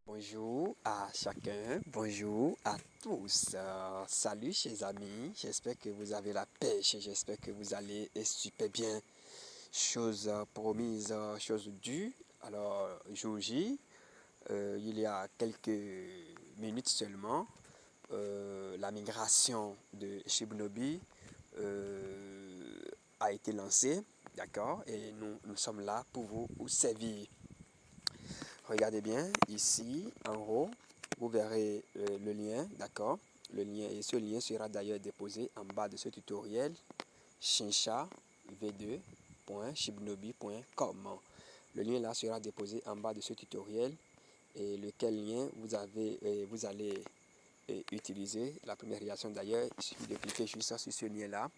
Bonjour à chacun, bonjour à tous. Salut chers amis, j'espère que vous avez la pêche, j'espère que vous allez super bien. Chose promise, chose due. Alors, jour J, il y a quelques minutes seulement, la migration de Shibnobi a été lancée, d'accord, et nous sommes là pour vous servir. Regardez bien, ici, en haut, vous verrez le lien, d'accord? Le lien, et ce lien sera d'ailleurs déposé en bas de ce tutoriel, shinshav2.shibnobi.com. Le lien là sera déposé en bas de ce tutoriel, et lequel lien vous allez utiliser. La première réaction d'ailleurs, il suffit de cliquer juste sur ce lien là,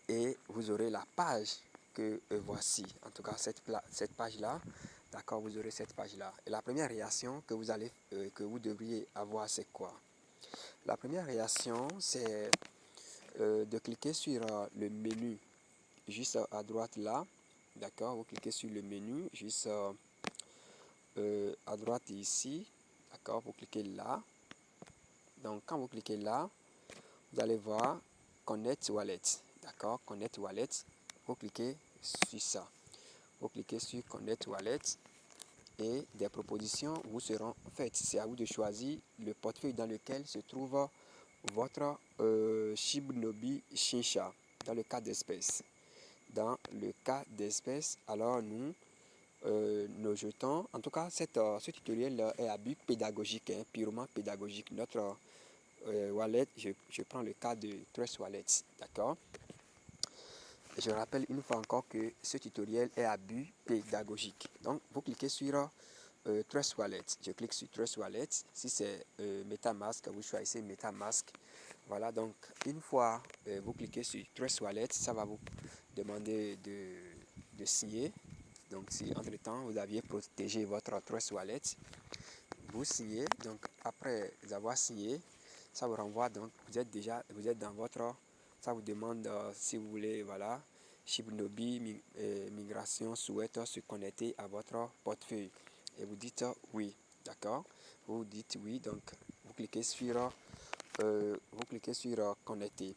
et vous aurez la page que voici. En tout cas, cette page là. D'accord, vous aurez cette page-là. Et la première réaction que vous devriez avoir, c'est quoi? La première réaction, c'est de cliquer sur le menu juste à droite là. D'accord, vous cliquez sur le menu juste à droite ici. D'accord, vous cliquez là. Donc, quand vous cliquez là, vous allez voir Connect Wallet. D'accord, Connect Wallet. Vous cliquez sur ça. Vous cliquez sur Connect Wallet. Et des propositions vous seront faites. C'est à vous de choisir le portefeuille dans lequel se trouve votre Shibnobi Shinsha, dans le cas d'espèce. Dans le cas d'espèce, alors nos jetons, en tout cas, ce tutoriel est à but pédagogique, hein, purement pédagogique. Notre wallet, je prends le cas de Trust Wallet, d'accord? Je rappelle une fois encore que ce tutoriel est à but pédagogique. Donc, vous cliquez sur Trust Wallet. Je clique sur Trust Wallet. Si c'est MetaMask, vous choisissez MetaMask. Voilà, donc une fois vous cliquez sur Trust Wallet, ça va vous demander de signer. Donc, si entre-temps vous aviez protégé votre Trust Wallet, vous signez. Donc, après avoir signé, ça vous renvoie. Donc, vous êtes dans votre. Ça vous demande si vous voulez, voilà, Shibnobi Migration souhaite se connecter à votre portefeuille. Et vous dites oui, d'accord? Vous dites oui, donc vous cliquez sur connecter.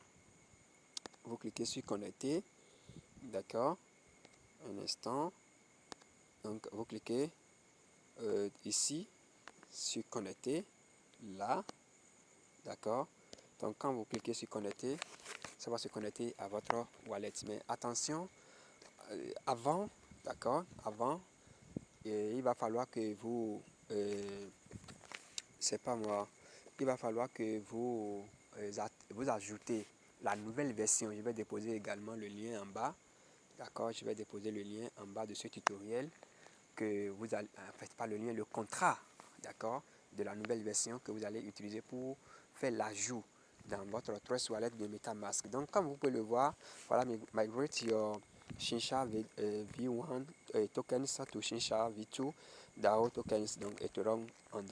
Vous cliquez sur connecter, d'accord? Un instant. Donc vous cliquez ici sur connecter, là, d'accord? Donc quand vous cliquez sur connecter, ça va se connecter à votre wallet. Mais attention, avant, d'accord? Avant, il va falloir que vous c'est pas moi. Il va falloir que vous ajoutez la nouvelle version. Je vais déposer également le lien en bas. D'accord, je vais déposer le lien en bas de ce tutoriel que vous allez, en fait pas le lien, le contrat, d'accord, de la nouvelle version que vous allez utiliser pour faire l'ajout dans votre Trust Wallet de MetaMask. Donc, comme vous pouvez le voir, voilà, migrate your Shinsha V1 tokens to Shinsha V2 DAO tokens, donc Ethereum on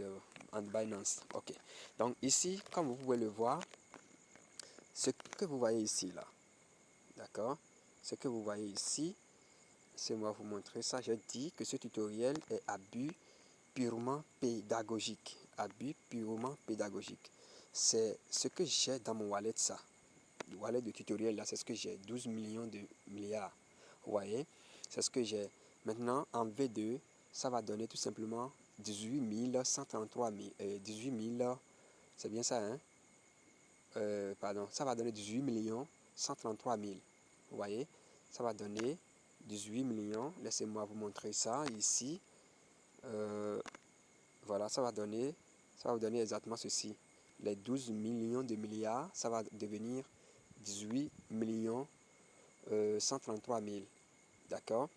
Binance. Ok. Donc ici, comme vous pouvez le voir, ce que vous voyez ici là, d'accord, ce que vous voyez ici, c'est moi vous montrer ça. J'ai dit que ce tutoriel est à but purement pédagogique. À but purement pédagogique. C'est ce que j'ai dans mon wallet, ça. Le wallet de tutoriel, là, c'est ce que j'ai. 12 millions de milliards. Vous voyez? C'est ce que j'ai. Maintenant, en V2, ça va donner tout simplement 18 133 000. 18 000, c'est bien ça, hein? Pardon, ça va donner 18 millions 133 000. Vous voyez? Ça va donner 18 millions. Laissez-moi vous montrer ça ici. Voilà, ça va vous donner exactement ceci. Les 12 millions de milliards, ça va devenir 18 millions 133 000. D'accord?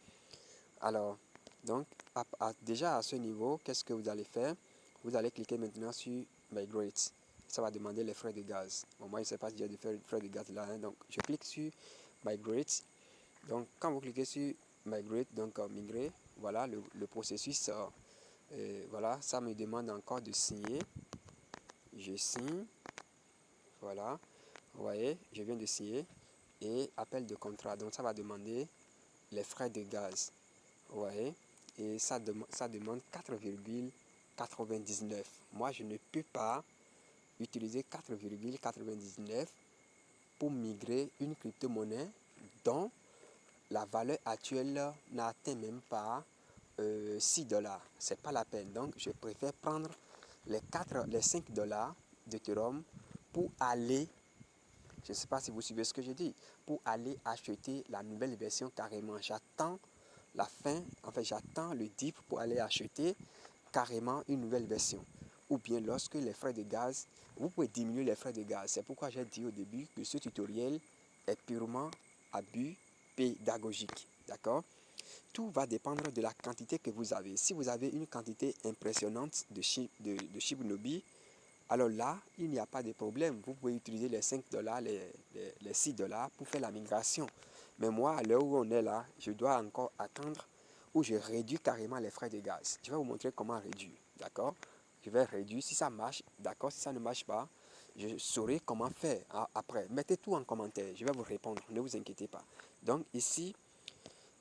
Alors, donc, déjà à ce niveau, qu'est-ce que vous allez faire? Vous allez cliquer maintenant sur Migrate. Ça va demander les frais de gaz. Bon, moi, je ne sais pas si j'ai des frais de gaz là. Hein, donc, je clique sur Migrate. Donc, quand vous cliquez sur Migrate, donc migrer, voilà, le processus, voilà, ça me demande encore de signer. Je signe. Voilà. Vous voyez, je viens de signer. Et appel de contrat. Donc, ça va demander les frais de gaz. Vous voyez. Et ça demande 4,5 4,99. Moi, je ne peux pas utiliser 4,99 pour migrer une crypto-monnaie dont la valeur actuelle n'atteint même pas 6 dollars. C'est pas la peine. Donc, je préfère prendre les 5 dollars d'Ethereum pour aller, je ne sais pas si vous suivez ce que je dis, pour aller acheter la nouvelle version carrément. J'attends la fin, en fait, j'attends le dip pour aller acheter carrément une nouvelle version. Ou bien lorsque les frais de gaz, vous pouvez diminuer les frais de gaz. C'est pourquoi j'ai dit au début que ce tutoriel est purement à but pédagogique. D'accord? Tout va dépendre de la quantité que vous avez. Si vous avez une quantité impressionnante de Shiba Inu, alors là, il n'y a pas de problème. Vous pouvez utiliser les 5 dollars, les 6 dollars pour faire la migration. Mais moi, à l'heure où on est là, je dois encore attendre où je réduis carrément les frais de gaz. Je vais vous montrer comment réduire. D'accord? Je vais réduire. Si ça marche, d'accord. Si ça ne marche pas, je saurai comment faire après. Mettez tout en commentaire. Je vais vous répondre. Ne vous inquiétez pas. Donc ici,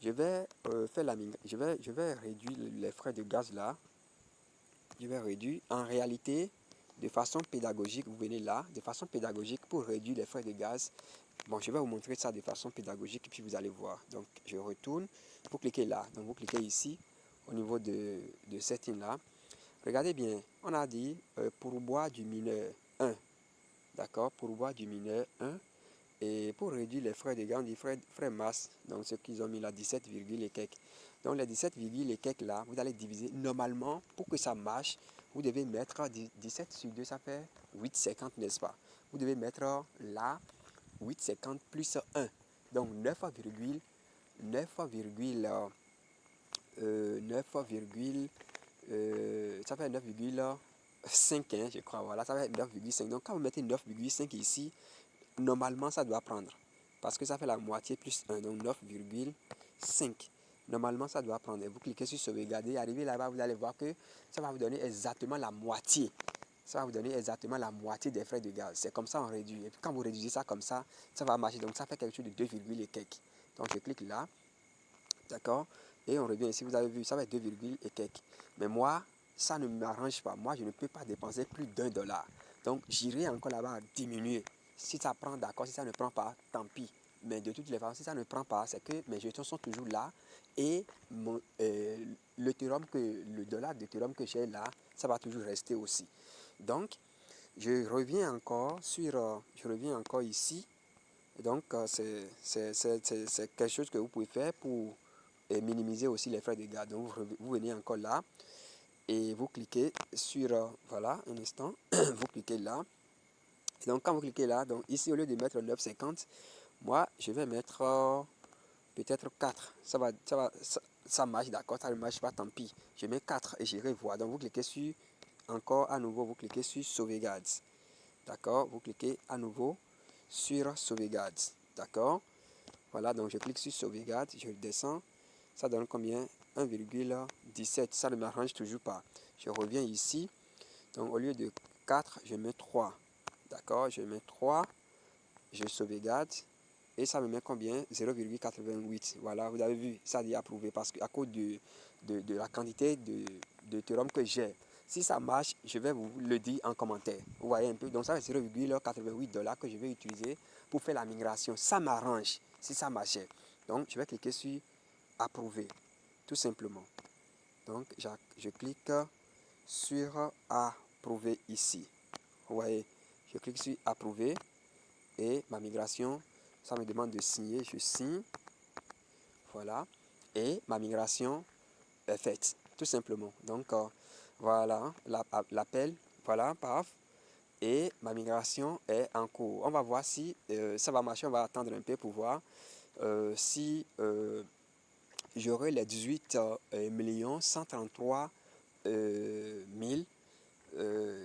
je vais faire la migration. Je vais réduire les frais de gaz là. Je vais réduire. En réalité, de façon pédagogique, vous venez là, de façon pédagogique pour réduire les frais de gaz. Bon, je vais vous montrer ça de façon pédagogique et puis vous allez voir. Donc, je retourne. Vous cliquez là. Donc, vous cliquez ici au niveau de cette ligne là. Regardez bien, on a dit pourboire du mineur 1. D'accord? Pourboire du mineur 1. Et pour réduire les frais de gaz, on dit frais masse. Donc, ce qu'ils ont mis là, 17, et quelques. Donc, les 17, et quelques là, vous allez diviser. Normalement, pour que ça marche, vous devez mettre 17 sur 2, ça fait 8,50, n'est-ce pas? Vous devez mettre là 8,50 plus 1. Donc 9, ça fait 9,5, hein, je crois. Voilà, ça fait 9,5. Donc quand vous mettez 9,5 ici, normalement ça doit prendre. Parce que ça fait la moitié plus 1, donc 9,5. Normalement ça doit prendre. Et vous cliquez sur sauvegarder, arrivez là-bas, vous allez voir que ça va vous donner exactement la moitié. Ça va vous donner exactement la moitié des frais de gaz. C'est comme ça on réduit. Et puis quand vous réduisez ça comme ça va marcher. Donc ça fait quelque chose de 2, et quelques. Donc je clique là. D'accord? Et on revient ici. Vous avez vu, ça va être 2, et quelques. Mais moi, ça ne m'arrange pas. Moi, je ne peux pas dépenser plus d'1 dollar. Donc j'irai encore là-bas à diminuer. Si ça prend, d'accord. Si ça ne prend pas, tant pis. Mais de toutes les façons, si ça ne prend pas, c'est que mes jetons sont toujours là. Et le dollar d'Ethereum que j'ai là, ça va toujours rester aussi. Donc, je reviens encore ici. Donc, c'est quelque chose que vous pouvez faire pour minimiser aussi les frais de gaz. Donc, vous venez encore là et vous cliquez sur, voilà, un instant, vous cliquez là. Et donc, quand vous cliquez là, donc ici, au lieu de mettre 9,50, moi, je vais mettre peut-être 4. Ça marche, d'accord, ça ne marche pas, tant pis. Je mets 4 et j'irai voir. Donc, vous cliquez sur, encore à nouveau, vous cliquez sur sauvegarde. D'accord, vous cliquez à nouveau sur sauvegarde. D'accord, voilà, donc je clique sur sauvegarde, je descends. Ça donne combien? 1,17. Ça ne m'arrange toujours pas. Je reviens ici. Donc, au lieu de 4, je mets 3. D'accord, je mets 3. Je sauvegarde. Et ça me met combien? 0,88. Voilà, vous avez vu, ça dit approuvé parce qu'à cause de la quantité de Ethereum que j'ai. Si ça marche, je vais vous le dire en commentaire. Vous voyez un peu, donc ça c'est 0,88 dollars que je vais utiliser pour faire la migration. Ça m'arrange si ça marchait. Donc je vais cliquer sur approuver, tout simplement. Donc je clique sur approuver ici. Vous voyez, je clique sur approuver et ma migration, ça me demande de signer, je signe. Voilà, et ma migration est faite, tout simplement. Donc voilà, l'appel, voilà, paf, et ma migration est en cours. On va voir si ça va marcher, on va attendre un peu pour voir si j'aurai les 18 133 000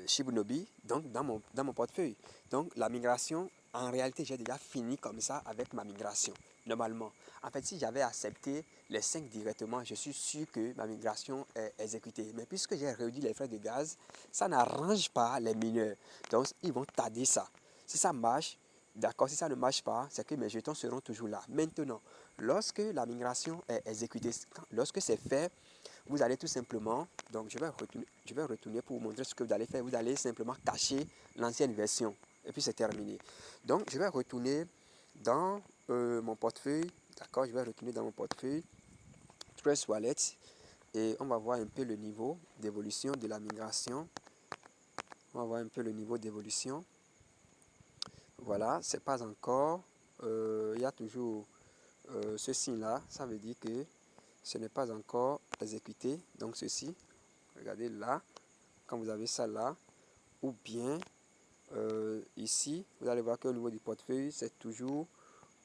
Shiba Inu donc dans mon portefeuille. Donc la migration, en réalité, j'ai déjà fini comme ça avec ma migration, normalement. En fait, si j'avais accepté les 5 directement, je suis sûr que ma migration est exécutée. Mais puisque j'ai réduit les frais de gaz, ça n'arrange pas les mineurs. Donc, ils vont tarder ça. Si ça marche, d'accord, si ça ne marche pas, c'est que mes jetons seront toujours là. Maintenant, lorsque la migration est exécutée, lorsque c'est fait, vous allez tout simplement, donc je vais retourner pour vous montrer ce que vous allez faire. Vous allez simplement cacher l'ancienne version et puis c'est terminé. Donc je vais retourner dans mon portefeuille, d'accord, je vais retourner dans mon portefeuille, Trust Wallet, et on va voir un peu le niveau d'évolution de la migration. On va voir un peu le niveau d'évolution. Voilà, c'est pas encore, il y a toujours ce signe-là, ça veut dire que ce n'est pas encore exécuté. Donc ceci, regardez là, quand vous avez ça là, ou bien ici, vous allez voir qu'au niveau du portefeuille, c'est toujours,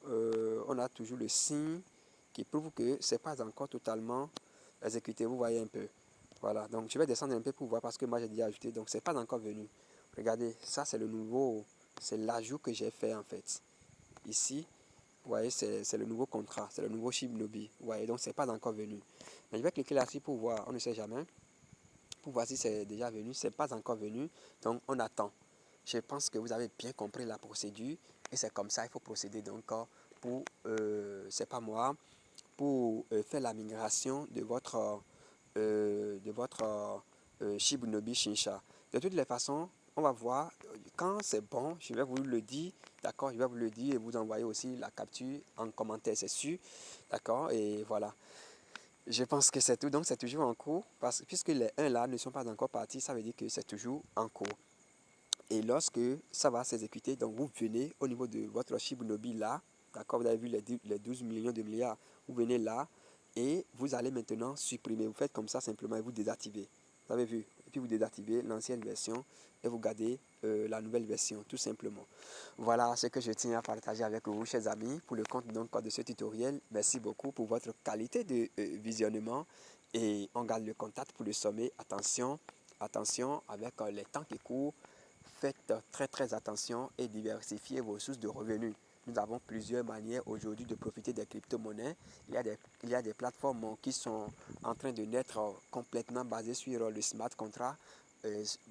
on a toujours le signe qui prouve que c'est pas encore totalement exécuté. Vous voyez un peu. Voilà, donc je vais descendre un peu pour voir parce que moi j'ai déjà ajouté, donc c'est pas encore venu. Regardez, ça c'est le nouveau, c'est l'ajout que j'ai fait en fait. Ici, vous voyez, c'est le nouveau contrat, c'est le nouveau Shibnobi. Vous voyez, donc c'est pas encore venu. Mais je vais cliquer là-dessus pour voir, on ne sait jamais. Pour voir si c'est déjà venu, c'est pas encore venu, donc on attend. Je pense que vous avez bien compris la procédure et c'est comme ça il faut procéder. Donc pour, c'est pas moi, pour faire la migration de votre Shibnobi Shinsha. De toutes les façons, on va voir quand c'est bon, je vais vous le dire, d'accord, je vais vous le dire et vous envoyer aussi la capture en commentaire, c'est sûr, d'accord, et voilà. Je pense que c'est tout, donc c'est toujours en cours, puisque les 1 là ne sont pas encore partis, ça veut dire que c'est toujours en cours. Et lorsque ça va s'exécuter, donc vous venez au niveau de votre Shibnobi là, d'accord, vous avez vu les 12 millions de milliards, vous venez là et vous allez maintenant supprimer. Vous faites comme ça simplement et vous désactivez. Vous avez vu? Et puis vous désactivez l'ancienne version et vous gardez la nouvelle version, tout simplement. Voilà ce que je tiens à partager avec vous, chers amis, pour le compte donc de ce tutoriel. Merci beaucoup pour votre qualité de visionnement et on garde le contact pour le sommet. Attention, attention avec les temps qui courent. Faites très attention et diversifiez vos sources de revenus. Nous avons plusieurs manières aujourd'hui de profiter des crypto-monnaies. Il y a des plateformes qui sont en train de naître complètement basées sur le smart contract.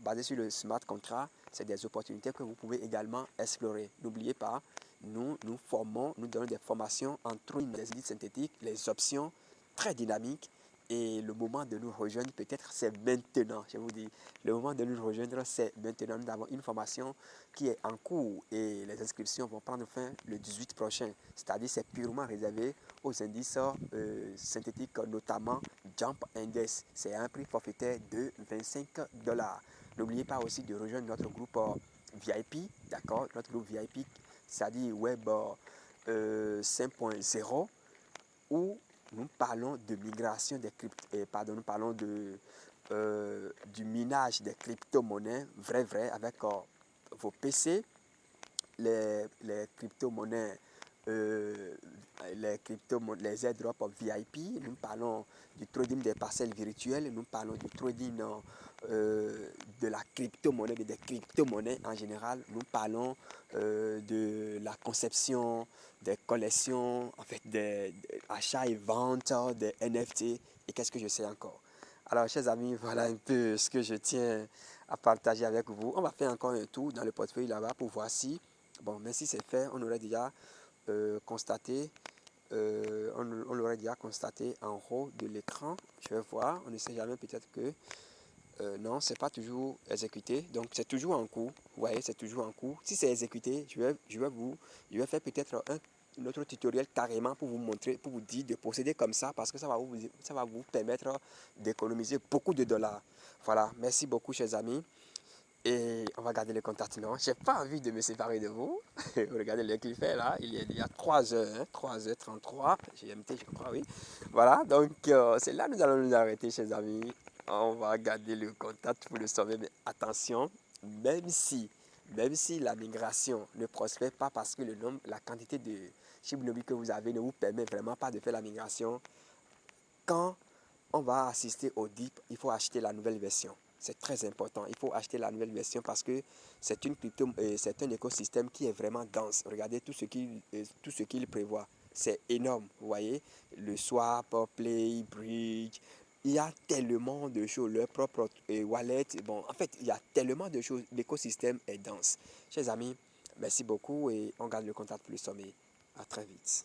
Basées sur le smart contract, c'est des opportunités que vous pouvez également explorer. N'oubliez pas, nous donnons des formations entre les élites synthétiques, les options très dynamiques. Et le moment de nous rejoindre, peut-être, c'est maintenant. Je vous dis, le moment de nous rejoindre, c'est maintenant. Nous avons une formation qui est en cours et les inscriptions vont prendre fin le 18 prochain. C'est-à-dire, c'est purement réservé aux indices synthétiques, notamment Jump Index. C'est un prix forfaitaire de $25. N'oubliez pas aussi de rejoindre notre groupe VIP, d'accord? Notre groupe VIP, c'est-à-dire Web 5.0, où nous parlons de migration des nous parlons du minage des crypto-monnaies, vrai, avec vos PC, les crypto-monnaies, les airdrops VIP, nous parlons du trading des parcelles virtuelles, nous parlons du trading de la crypto-monnaie, des crypto-monnaies en général, nous parlons de la conception des collections, en fait, des achats et ventes, des NFT, et qu'est-ce que je sais encore. Alors, chers amis, voilà un peu ce que je tiens à partager avec vous. On va faire encore un tour dans le portefeuille là-bas pour voir si, bon, mais si c'est fait, on aurait déjà constaté, on l'aurait déjà constaté en haut de l'écran. Je vais voir, on ne sait jamais, peut-être que non, c'est pas toujours exécuté, donc c'est toujours en cours. Vous voyez, c'est toujours en cours. Si c'est exécuté, je vais faire peut-être un autre tutoriel carrément pour vous montrer, pour vous dire de procéder comme ça, parce que ça va vous permettre d'économiser beaucoup de dollars. Voilà, merci beaucoup, chers amis. Et on va garder le contact. Non, j'ai pas envie de me séparer de vous. Regardez le qu'il fait là. Il y a 3 heures, hein, 3h33. GMT, je crois, oui. Voilà, donc c'est là que nous allons nous arrêter, chers amis. On va garder le contact pour le sauver. Mais attention, même si la migration ne prospère pas parce que le nombre, la quantité de Shibnobi que vous avez ne vous permet vraiment pas de faire la migration, quand on va assister au DIP, il faut acheter la nouvelle version. C'est très important. Il faut acheter la nouvelle version parce que c'est c'est un écosystème qui est vraiment dense. Regardez tout ce qu'il prévoit. C'est énorme. Vous voyez, le swap, play, bridge. Il y a tellement de choses. Leur propre wallet. Bon, en fait, il y a tellement de choses. L'écosystème est dense. Chers amis, merci beaucoup et on garde le contact pour le sommet. À très vite.